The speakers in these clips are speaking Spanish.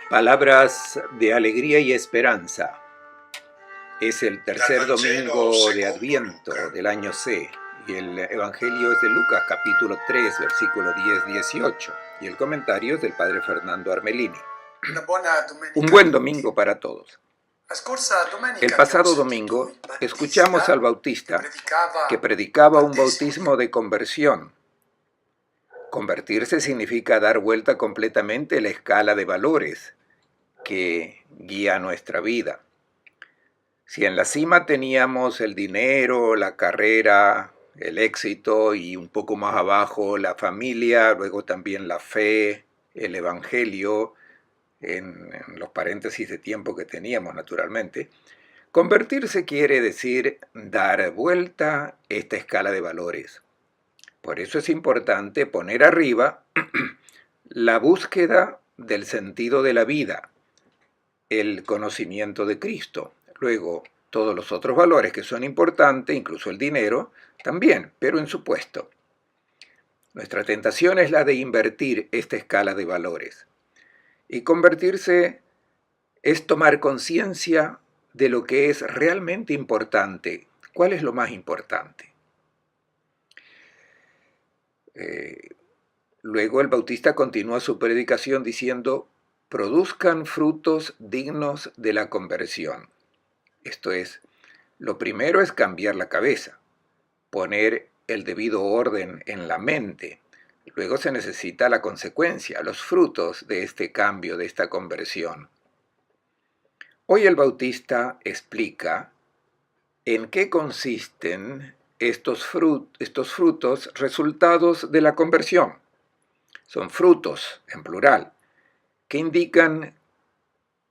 Palabras de alegría y esperanza. Es el tercer Dal Vangelo domingo de secondo Adviento Luca. del año C y el Evangelio es de Lucas capítulo 3 versículo 10-18 y el comentario es del padre Fernando Armelini. Una buona Un domenica buen a tutti. domingo para todos. La scorsa El domenica abbiamo pasado sentito domingo il escuchamos al Battista che Bautista que predicava predicaba un battesimo di bautismo de conversión. Convertirse significa dar vuelta completamente la escala de valores que guía nuestra vida. Si en la cima teníamos el dinero, la carrera, el éxito y un poco más abajo la familia, luego también la fe, el evangelio, en los paréntesis de tiempo que teníamos naturalmente, convertirse quiere decir dar vuelta esta escala de valores. Por eso es importante poner arriba la búsqueda del sentido de la vida, el conocimiento de Cristo. Luego, todos los otros valores que son importantes, incluso el dinero, también, pero en su puesto. Nuestra tentación es la de invertir esta escala de valores. Y convertirse es tomar conciencia de lo que es realmente importante. ¿Cuál es lo más importante? Luego el Bautista continúa su predicación diciendo, produzcan frutos dignos de la conversión. Esto es, lo primero es cambiar la cabeza, poner el debido orden en la mente. Luego se necesita la consecuencia, los frutos de este cambio, de esta conversión. Hoy el Bautista explica en qué consisten estos frutos resultados de la conversión. Son frutos, en plural, que indican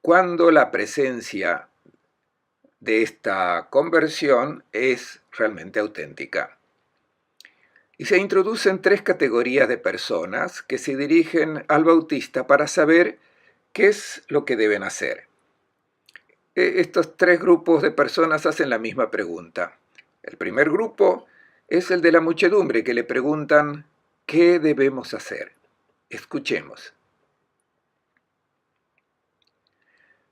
cuándo la presencia de esta conversión es realmente auténtica. Y se introducen tres categorías de personas que se dirigen al Bautista para saber qué es lo que deben hacer. Estos tres grupos de personas hacen la misma pregunta. El primer grupo es el de la muchedumbre, que le preguntan ¿qué debemos hacer? Escuchemos.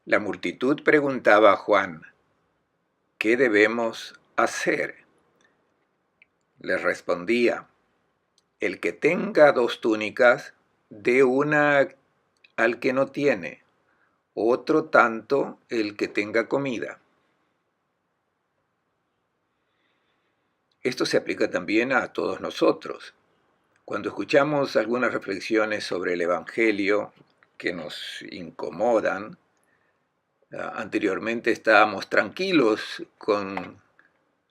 La multitud preguntaba a Juan, ¿qué debemos hacer? Les respondía, el que tenga 2 túnicas, dé una al que no tiene, otro tanto el que tenga comida. Esto se aplica también a todos nosotros. Cuando escuchamos algunas reflexiones sobre el Evangelio que nos incomodan, anteriormente estábamos tranquilos con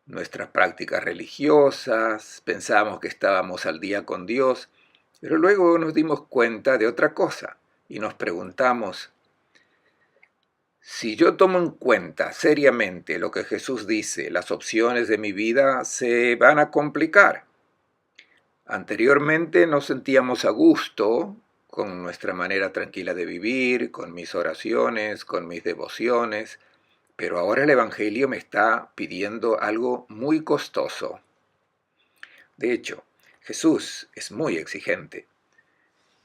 nuestras prácticas religiosas, pensábamos que estábamos al día con Dios, pero luego nos dimos cuenta de otra cosa y nos preguntamos, si yo tomo en cuenta seriamente lo que Jesús dice, las opciones de mi vida se van a complicar. Anteriormente nos sentíamos a gusto con nuestra manera tranquila de vivir, con mis oraciones, con mis devociones, pero ahora el Evangelio me está pidiendo algo muy costoso. De hecho, Jesús es muy exigente.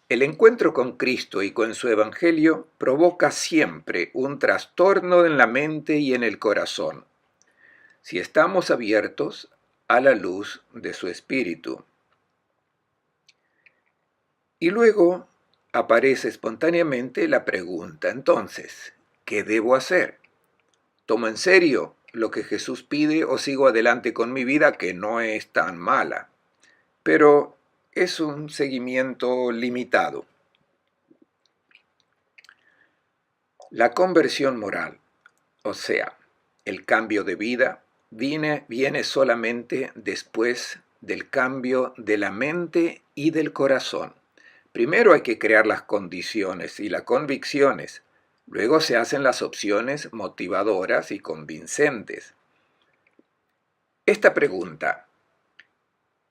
El encuentro con Cristo y con su Evangelio provoca siempre un trastorno en la mente y en el corazón, si estamos abiertos a la luz de su Espíritu. Y luego aparece espontáneamente la pregunta, entonces, ¿qué debo hacer? ¿Tomo en serio lo que Jesús pide o sigo adelante con mi vida que no es tan mala? Pero es un seguimiento limitado. La conversión moral, o sea, el cambio de vida, viene solamente después del cambio de la mente y del corazón. Primero hay que crear las condiciones y las convicciones, luego se hacen las opciones motivadoras y convincentes. Esta pregunta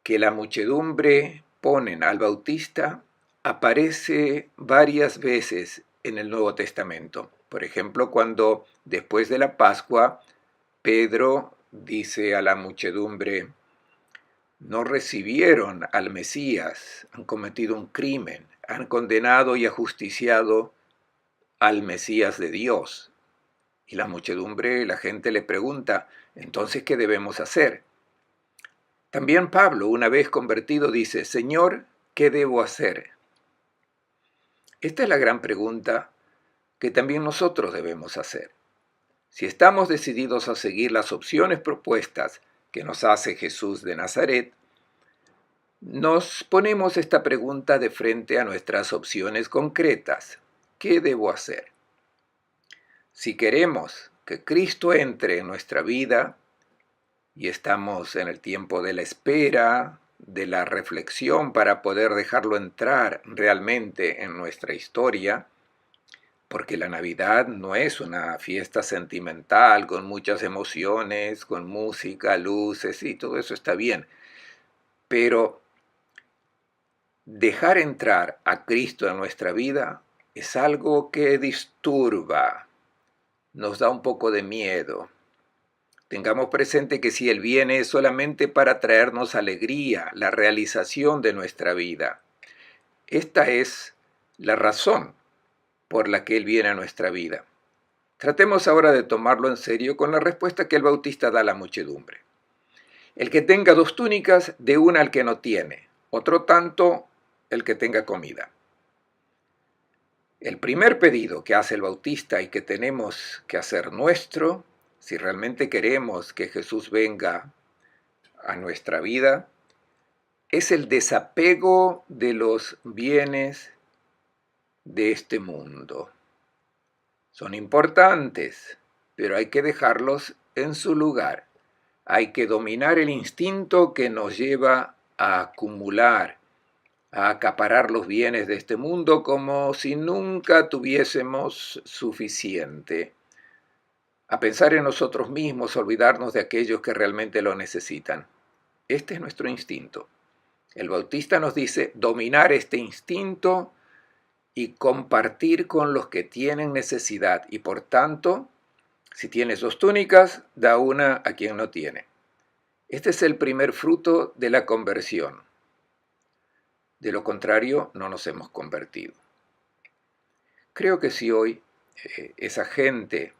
que la muchedumbre ponen al Bautista aparece varias veces en el Nuevo Testamento. Por ejemplo, cuando después de la Pascua, Pedro dice a la muchedumbre, no recibieron al Mesías, han cometido un crimen, han condenado y ajusticiado al Mesías de Dios. Y la muchedumbre, la gente le pregunta, entonces, ¿qué debemos hacer? También Pablo, una vez convertido, dice, Señor, ¿qué debo hacer? Esta es la gran pregunta que también nosotros debemos hacer. Si estamos decididos a seguir las opciones propuestas que nos hace Jesús de Nazaret, nos ponemos esta pregunta de frente a nuestras opciones concretas. ¿Qué debo hacer? Si queremos que Cristo entre en nuestra vida y estamos en el tiempo de la espera, de la reflexión para poder dejarlo entrar realmente en nuestra historia, porque la Navidad no es una fiesta sentimental con muchas emociones, con música, luces y todo eso está bien, pero dejar entrar a Cristo en nuestra vida es algo que disturba, nos da un poco de miedo. Tengamos presente que si Él viene es solamente para traernos alegría, la realización de nuestra vida. Esta es la razón por la que Él viene a nuestra vida. Tratemos ahora de tomarlo en serio con la respuesta que el Bautista da a la muchedumbre. El que tenga 2 túnicas, dé una al que no tiene, otro tanto el que tenga comida. El primer pedido que hace el Bautista y que tenemos que hacer nuestro, si realmente queremos que Jesús venga a nuestra vida, es el desapego de los bienes de este mundo. Son importantes, pero hay que dejarlos en su lugar. Hay que dominar el instinto que nos lleva a acumular, a acaparar los bienes de este mundo como si nunca tuviésemos suficiente, a pensar en nosotros mismos, olvidarnos de aquellos que realmente lo necesitan. Este es nuestro instinto. El Bautista nos dice dominar este instinto y compartir con los que tienen necesidad y por tanto, si tienes 2 túnicas, da una a quien no tiene. Este es el primer fruto de la conversión. De lo contrario, no nos hemos convertido. Creo que si hoy esa gente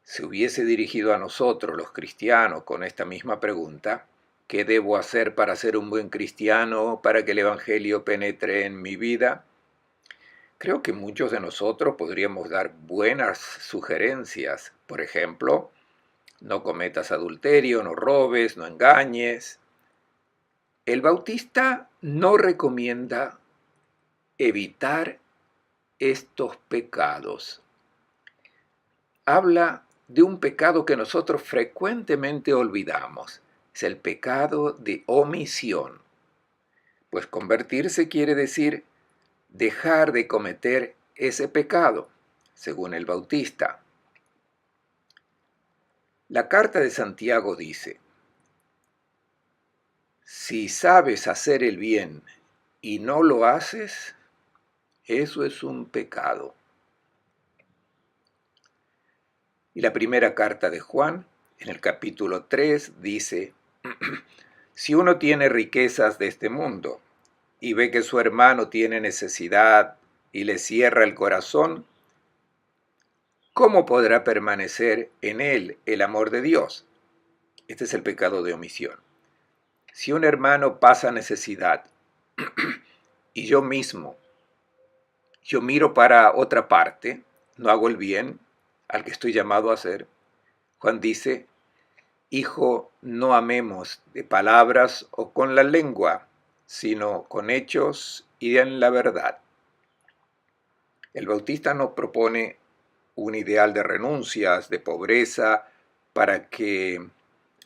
se hubiese dirigido a nosotros, los cristianos, con esta misma pregunta, ¿qué debo hacer para ser un buen cristiano, para que el Evangelio penetre en mi vida? Creo que muchos de nosotros podríamos dar buenas sugerencias. Por ejemplo, no cometas adulterio, no robes, no engañes. El Bautista no recomienda evitar estos pecados. Habla de un pecado que nosotros frecuentemente olvidamos. Es el pecado de omisión. Pues convertirse quiere decir dejar de cometer ese pecado, según el Bautista. La carta de Santiago dice, si sabes hacer el bien y no lo haces, eso es un pecado. Y la primera carta de Juan, en el capítulo 3, dice, si uno tiene riquezas de este mundo y ve que su hermano tiene necesidad y le cierra el corazón, ¿cómo podrá permanecer en él el amor de Dios? Este es el pecado de omisión. Si un hermano pasa necesidad y yo miro para otra parte, no hago el bien al que estoy llamado a hacer, Juan dice, hijo, no amemos de palabras o con la lengua, sino con hechos y en la verdad. El Bautista nos propone un ideal de renuncias, de pobreza, para que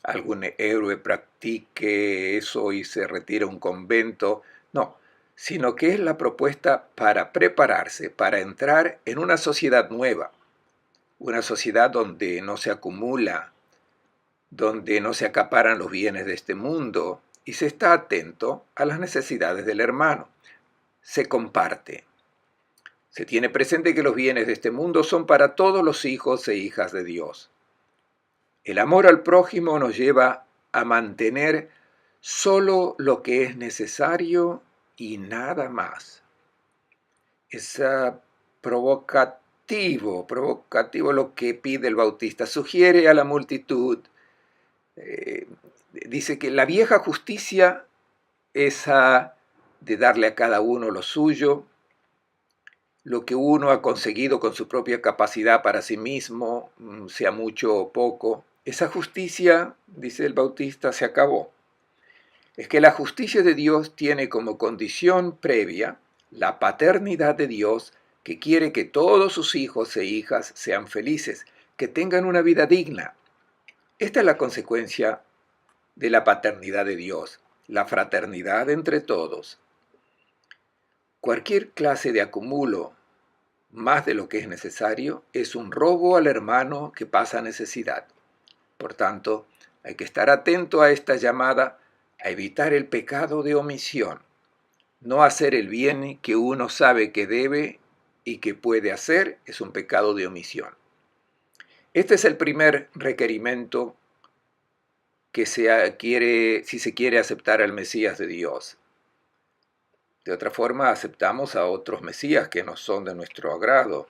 algún héroe practique eso y se retire a un convento. No, sino que es la propuesta para prepararse, para entrar en una sociedad nueva, una sociedad donde no se acumula, donde no se acaparan los bienes de este mundo y se está atento a las necesidades del hermano. Se comparte. Se tiene presente que los bienes de este mundo son para todos los hijos e hijas de Dios. El amor al prójimo nos lleva a mantener solo lo que es necesario y nada más. Esa provoca provocativo lo que pide el Bautista. Sugiere a la multitud, dice que la vieja justicia, esa de darle a cada uno lo suyo, lo que uno ha conseguido con su propia capacidad para sí mismo, sea mucho o poco, esa justicia, dice el Bautista, se acabó. Es que la justicia de Dios tiene como condición previa la paternidad de Dios, que quiere que todos sus hijos e hijas sean felices, que tengan una vida digna. Esta es la consecuencia de la paternidad de Dios, la fraternidad entre todos. Cualquier clase de acumulo, más de lo que es necesario, es un robo al hermano que pasa necesidad. Por tanto, hay que estar atento a esta llamada a evitar el pecado de omisión, no hacer el bien que uno sabe que debe y que puede hacer es un pecado de omisión. Este es el primer requerimiento que si se quiere aceptar al Mesías de Dios. De otra forma, aceptamos a otros Mesías que no son de nuestro agrado.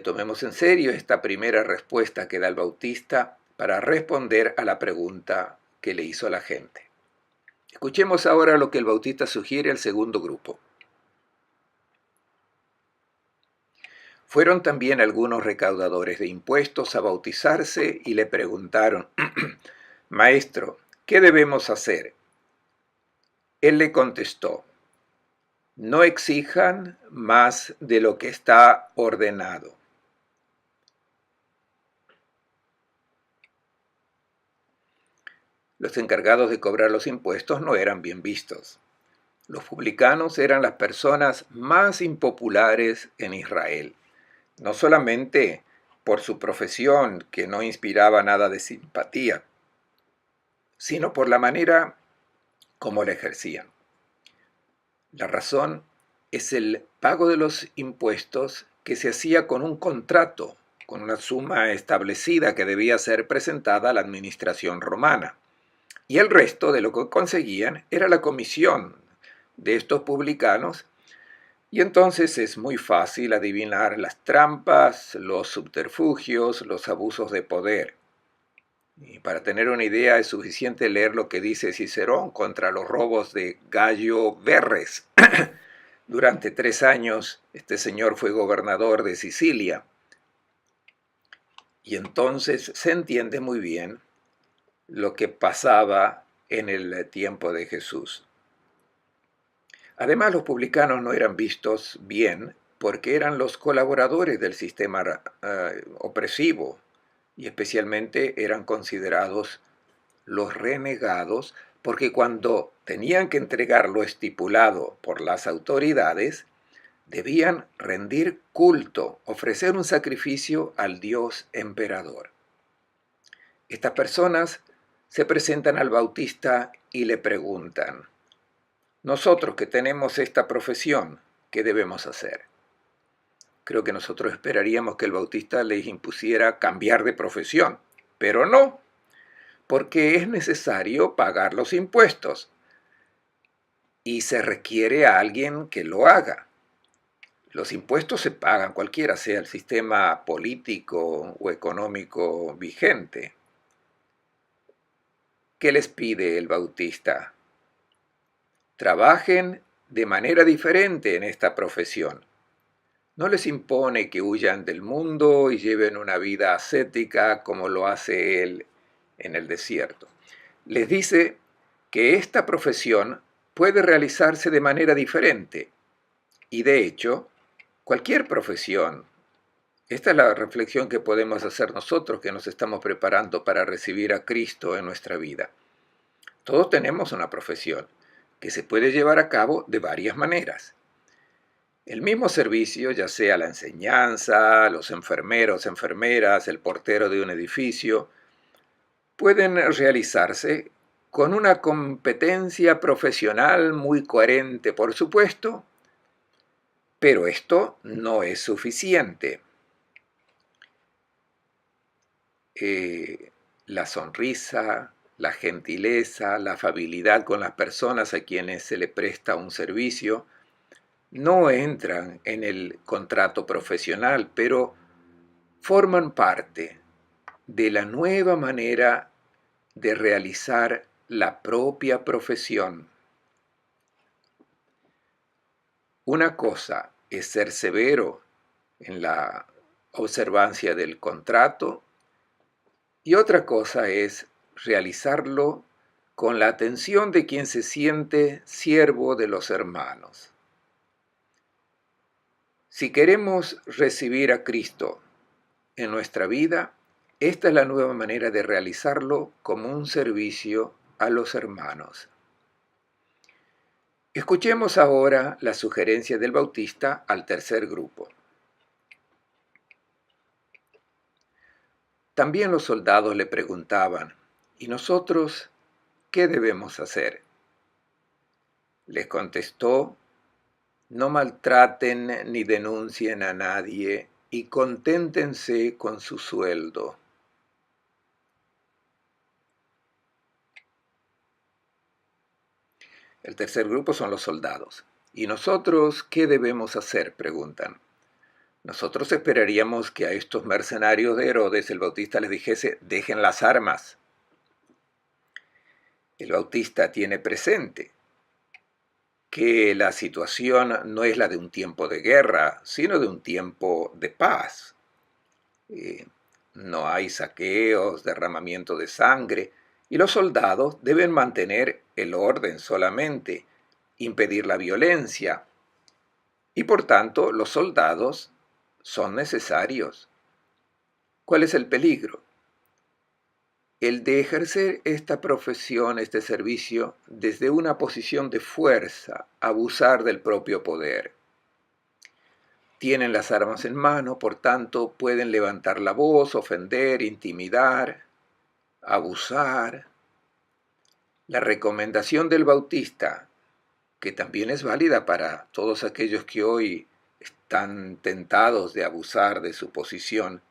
Tomemos en serio esta primera respuesta que da el Bautista para responder a la pregunta que le hizo a la gente. Escuchemos ahora lo que el Bautista sugiere al segundo grupo. Fueron también algunos recaudadores de impuestos a bautizarse y le preguntaron, Maestro, ¿qué debemos hacer? Él le contestó, no exijan más de lo que está ordenado. Los encargados de cobrar los impuestos no eran bien vistos. Los publicanos eran las personas más impopulares en Israel, no solamente por su profesión, que no inspiraba nada de simpatía, sino por la manera como la ejercían. La razón es el pago de los impuestos que se hacía con un contrato, con una suma establecida que debía ser presentada a la administración romana. Y el resto de lo que conseguían era la comisión de estos publicanos, y entonces es muy fácil adivinar las trampas, los subterfugios, los abusos de poder. Y para tener una idea es suficiente leer lo que dice Cicerón contra los robos de Gayo Verres. Durante 3 años este señor fue gobernador de Sicilia. Y entonces se entiende muy bien lo que pasaba en el tiempo de Jesús. Además, los publicanos no eran vistos bien porque eran los colaboradores del sistema opresivo y especialmente eran considerados los renegados porque cuando tenían que entregar lo estipulado por las autoridades, debían rendir culto, ofrecer un sacrificio al dios emperador. Estas personas se presentan al Bautista y le preguntan, nosotros que tenemos esta profesión, ¿qué debemos hacer? Creo que nosotros esperaríamos que el Bautista les impusiera cambiar de profesión, pero no, porque es necesario pagar los impuestos y se requiere a alguien que lo haga. Los impuestos se pagan cualquiera sea el sistema político o económico vigente. ¿Qué les pide el Bautista? Trabajen de manera diferente en esta profesión. No les impone que huyan del mundo y lleven una vida ascética como lo hace él en el desierto. Les dice que esta profesión puede realizarse de manera diferente y de hecho, cualquier profesión. Esta es la reflexión que podemos hacer nosotros que nos estamos preparando para recibir a Cristo en nuestra vida. Todos tenemos una profesión que se puede llevar a cabo de varias maneras. El mismo servicio, ya sea la enseñanza, los enfermeros, enfermeras, el portero de un edificio, pueden realizarse con una competencia profesional muy coherente, por supuesto, pero esto no es suficiente. La sonrisa, la gentileza, la afabilidad con las personas a quienes se le presta un servicio, no entran en el contrato profesional, pero forman parte de la nueva manera de realizar la propia profesión. Una cosa es ser severo en la observancia del contrato y otra cosa es realizarlo con la atención de quien se siente siervo de los hermanos. Si queremos recibir a Cristo en nuestra vida, esta es la nueva manera de realizarlo como un servicio a los hermanos. Escuchemos ahora la sugerencia del Bautista al tercer grupo. También los soldados le preguntaban, ¿y nosotros qué debemos hacer? Les contestó, no maltraten ni denuncien a nadie y conténtense con su sueldo. El tercer grupo son los soldados. ¿Y nosotros qué debemos hacer?, preguntan. Nosotros esperaríamos que a estos mercenarios de Herodes el Bautista les dijese, dejen las armas. El Bautista tiene presente que la situación no es la de un tiempo de guerra, sino de un tiempo de paz. No hay saqueos, derramamiento de sangre, y los soldados deben mantener el orden solamente, impedir la violencia, y por tanto los soldados son necesarios. ¿Cuál es el peligro? El de ejercer esta profesión, este servicio, desde una posición de fuerza, abusar del propio poder. Tienen las armas en mano, por tanto, pueden levantar la voz, ofender, intimidar, abusar. La recomendación del Bautista, que también es válida para todos aquellos que hoy están tentados de abusar de su posición,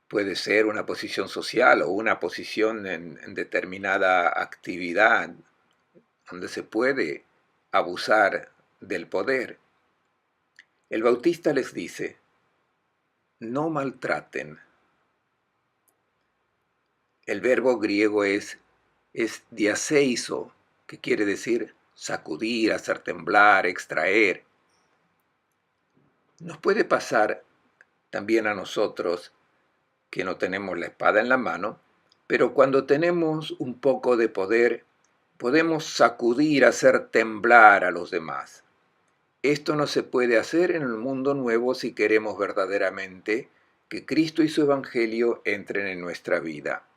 puede ser una posición social o una posición en determinada actividad donde se puede abusar del poder. El Bautista les dice, no maltraten. El verbo griego es diaseizo, que quiere decir sacudir, hacer temblar, extraer. Nos puede pasar también a nosotros que no tenemos la espada en la mano, pero cuando tenemos un poco de poder, podemos sacudir, hacer temblar a los demás. Esto no se puede hacer en el mundo nuevo si queremos verdaderamente que Cristo y su Evangelio entren en nuestra vida.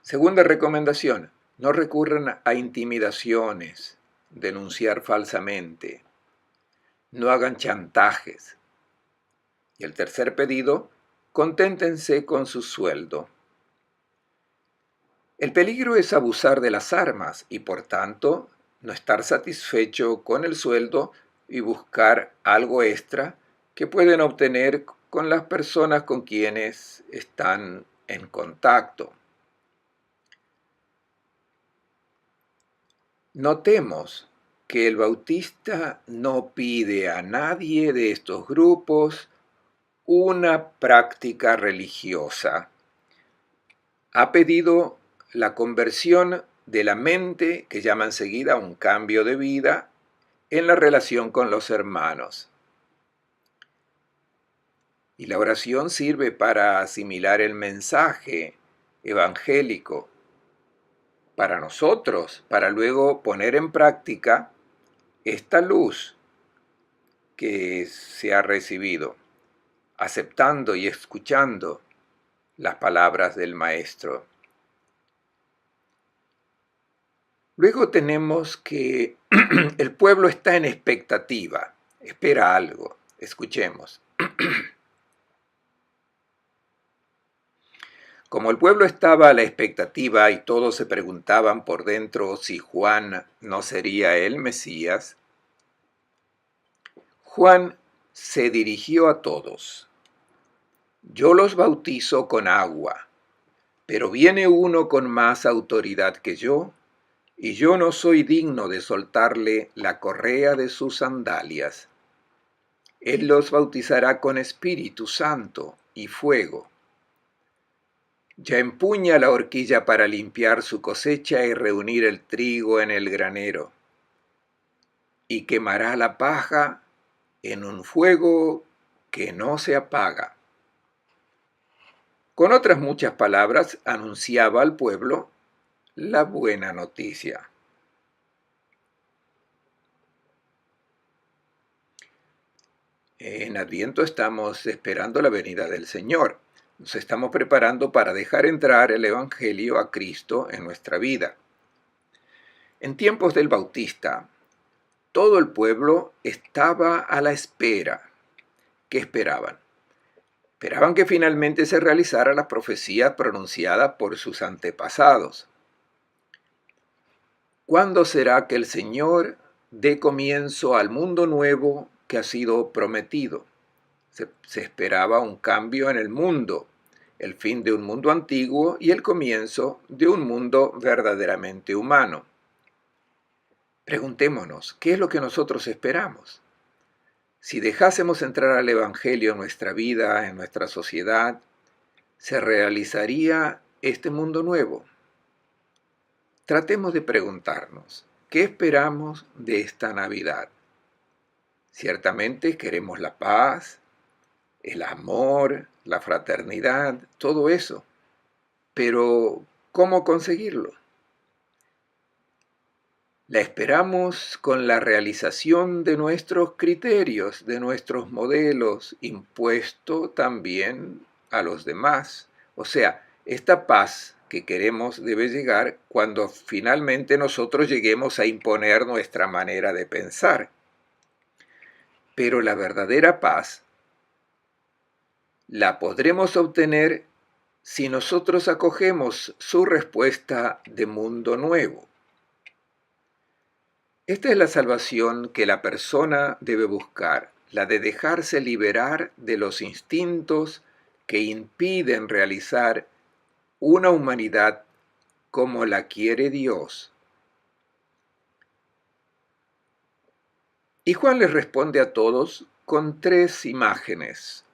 Segunda recomendación, no recurran a intimidaciones, denunciar falsamente, no hagan chantajes. Y el tercer pedido, conténtense con su sueldo. El peligro es abusar de las armas y por tanto no estar satisfecho con el sueldo y buscar algo extra que pueden obtener con las personas con quienes están en contacto. Notemos que el Bautista no pide a nadie de estos grupos una práctica religiosa. Ha pedido la conversión de la mente, que llama enseguida un cambio de vida, en la relación con los hermanos. Y la oración sirve para asimilar el mensaje evangélico para nosotros, para luego poner en práctica esta luz que se ha recibido, aceptando y escuchando las palabras del Maestro. Luego tenemos que el pueblo está en expectativa, espera algo. Escuchemos. Como el pueblo estaba a la expectativa y todos se preguntaban por dentro si Juan no sería el Mesías, Juan se dirigió a todos. Yo los bautizo con agua, pero viene uno con más autoridad que yo, y yo no soy digno de soltarle la correa de sus sandalias. Él los bautizará con Espíritu Santo y fuego. Ya empuña la horquilla para limpiar su cosecha y reunir el trigo en el granero, y quemará la paja en un fuego que no se apaga. Con otras muchas palabras, anunciaba al pueblo la buena noticia. En Adviento estamos esperando la venida del Señor. Nos estamos preparando para dejar entrar el Evangelio a Cristo en nuestra vida. En tiempos del Bautista, todo el pueblo estaba a la espera. ¿Qué esperaban? Esperaban que finalmente se realizara la profecía pronunciada por sus antepasados. ¿Cuándo será que el Señor dé comienzo al mundo nuevo que ha sido prometido? Se esperaba un cambio en el mundo, el fin de un mundo antiguo y el comienzo de un mundo verdaderamente humano. Preguntémonos, ¿qué es lo que nosotros esperamos? Si dejásemos entrar al Evangelio en nuestra vida, en nuestra sociedad, ¿se realizaría este mundo nuevo? Tratemos de preguntarnos, ¿qué esperamos de esta Navidad? Ciertamente queremos la paz, el amor, la fraternidad, todo eso. Pero, ¿cómo conseguirlo? La esperamos con la realización de nuestros criterios, de nuestros modelos, impuesto también a los demás. O sea, esta paz que queremos debe llegar cuando finalmente nosotros lleguemos a imponer nuestra manera de pensar. Pero la verdadera paz la podremos obtener si nosotros acogemos su respuesta de mundo nuevo. Esta es la salvación que la persona debe buscar, la de dejarse liberar de los instintos que impiden realizar una humanidad como la quiere Dios. Y Juan les responde a todos con 3 imágenes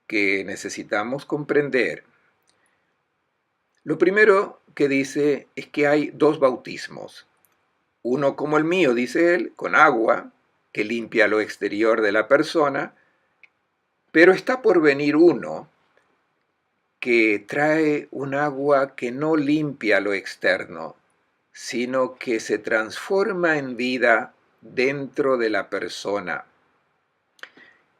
que necesitamos comprender. Lo primero que dice es que hay 2 bautismos. Uno como el mío, dice él, con agua, que limpia lo exterior de la persona, pero está por venir uno que trae un agua que no limpia lo externo, sino que se transforma en vida dentro de la persona.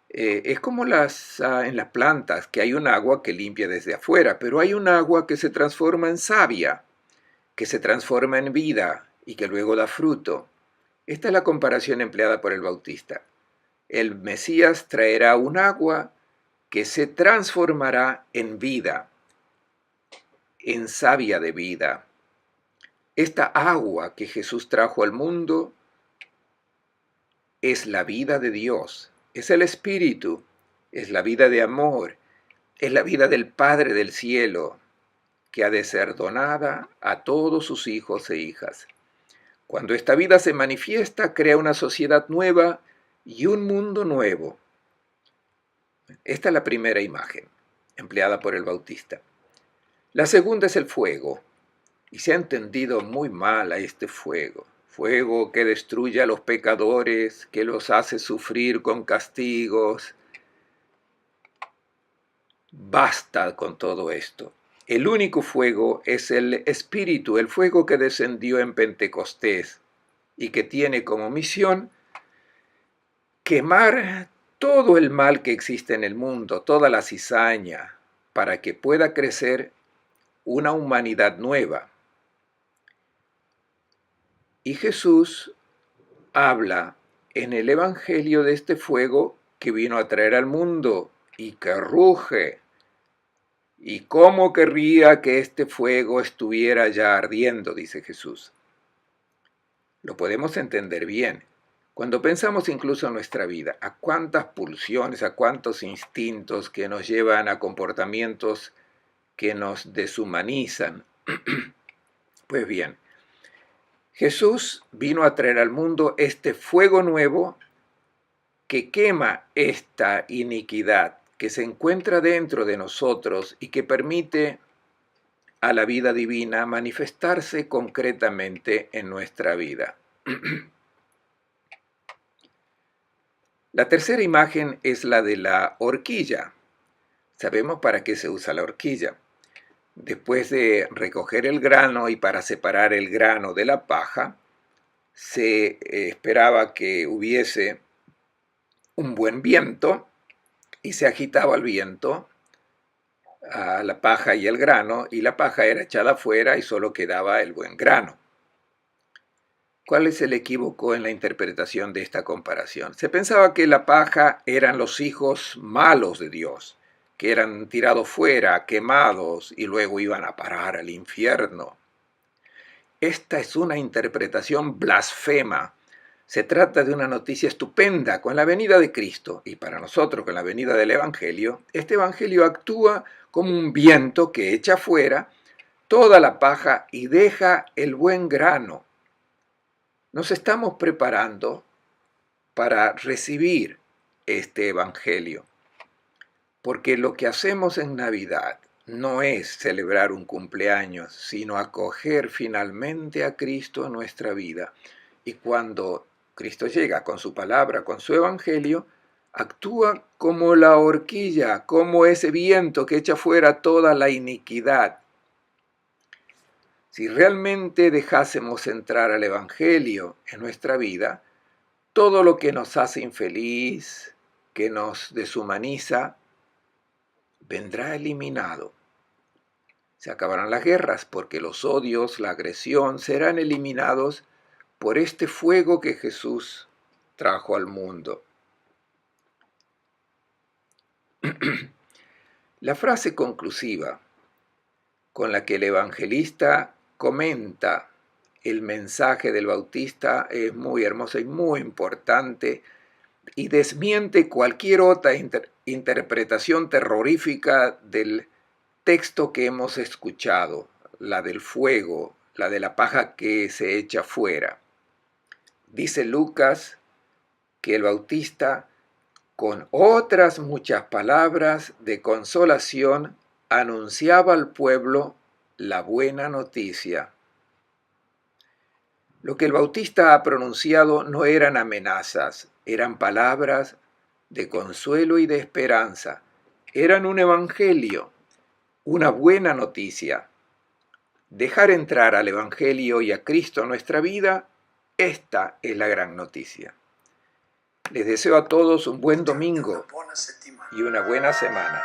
Es como en las plantas, que hay un agua que limpia desde afuera, pero hay un agua que se transforma en savia, que se transforma en vida y que luego da fruto. Esta es la comparación empleada por el Bautista. El Mesías traerá un agua que se transformará en vida, en savia de vida. Esta agua que Jesús trajo al mundo es la vida de Dios, es el Espíritu, es la vida de amor, es la vida del Padre del cielo, que ha de ser donada a todos sus hijos e hijas. Cuando esta vida se manifiesta, crea una sociedad nueva y un mundo nuevo. Esta es la primera imagen empleada por el Bautista. La segunda es el fuego, y se ha entendido muy mal a este fuego. Fuego que destruye a los pecadores, que los hace sufrir con castigos. Basta con todo esto. El único fuego es el Espíritu, el fuego que descendió en Pentecostés y que tiene como misión quemar todo el mal que existe en el mundo, toda la cizaña, para que pueda crecer una humanidad nueva. Y Jesús habla en el Evangelio de este fuego que vino a traer al mundo y que ruge. ¿Y cómo querría que este fuego estuviera ya ardiendo?, dice Jesús. Lo podemos entender bien. Cuando pensamos incluso en nuestra vida, a cuántas pulsiones, a cuántos instintos que nos llevan a comportamientos que nos deshumanizan. Pues bien, Jesús vino a traer al mundo este fuego nuevo que quema esta iniquidad que se encuentra dentro de nosotros y que permite a la vida divina manifestarse concretamente en nuestra vida. La tercera imagen es la de la horquilla. Sabemos para qué se usa la horquilla. Después de recoger el grano y para separar el grano de la paja, se esperaba que hubiese un buen viento y se agitaba el viento a la paja y el grano, y la paja era echada afuera y solo quedaba el buen grano. ¿Cuál es el equívoco en la interpretación de esta comparación? Se pensaba que la paja eran los hijos malos de Dios, que eran tirados fuera, quemados y luego iban a parar al infierno. Esta es una interpretación blasfema. Se trata de una noticia estupenda con la venida de Cristo y para nosotros con la venida del Evangelio. Este Evangelio actúa como un viento que echa fuera toda la paja y deja el buen grano. Nos estamos preparando para recibir este Evangelio, porque lo que hacemos en Navidad no es celebrar un cumpleaños, sino acoger finalmente a Cristo en nuestra vida. Y cuando Cristo llega con su palabra, con su Evangelio, actúa como la horquilla, como ese viento que echa fuera toda la iniquidad. Si realmente dejásemos entrar al Evangelio en nuestra vida, todo lo que nos hace infeliz, que nos deshumaniza, vendrá eliminado. Se acabarán las guerras porque los odios, la agresión serán eliminados por este fuego que Jesús trajo al mundo. La frase conclusiva con la que el evangelista comenta el mensaje del Bautista es muy hermosa y muy importante y desmiente cualquier otra interpretación terrorífica del texto que hemos escuchado, la del fuego, la de la paja que se echa fuera. Dice Lucas que el Bautista, con otras muchas palabras de consolación, anunciaba al pueblo la buena noticia. Lo que el Bautista ha pronunciado no eran amenazas, eran palabras de consuelo y de esperanza. Eran un evangelio, una buena noticia. Dejar entrar al evangelio y a Cristo en nuestra vida, esta es la gran noticia. Les deseo a todos un buen domingo y una buena semana.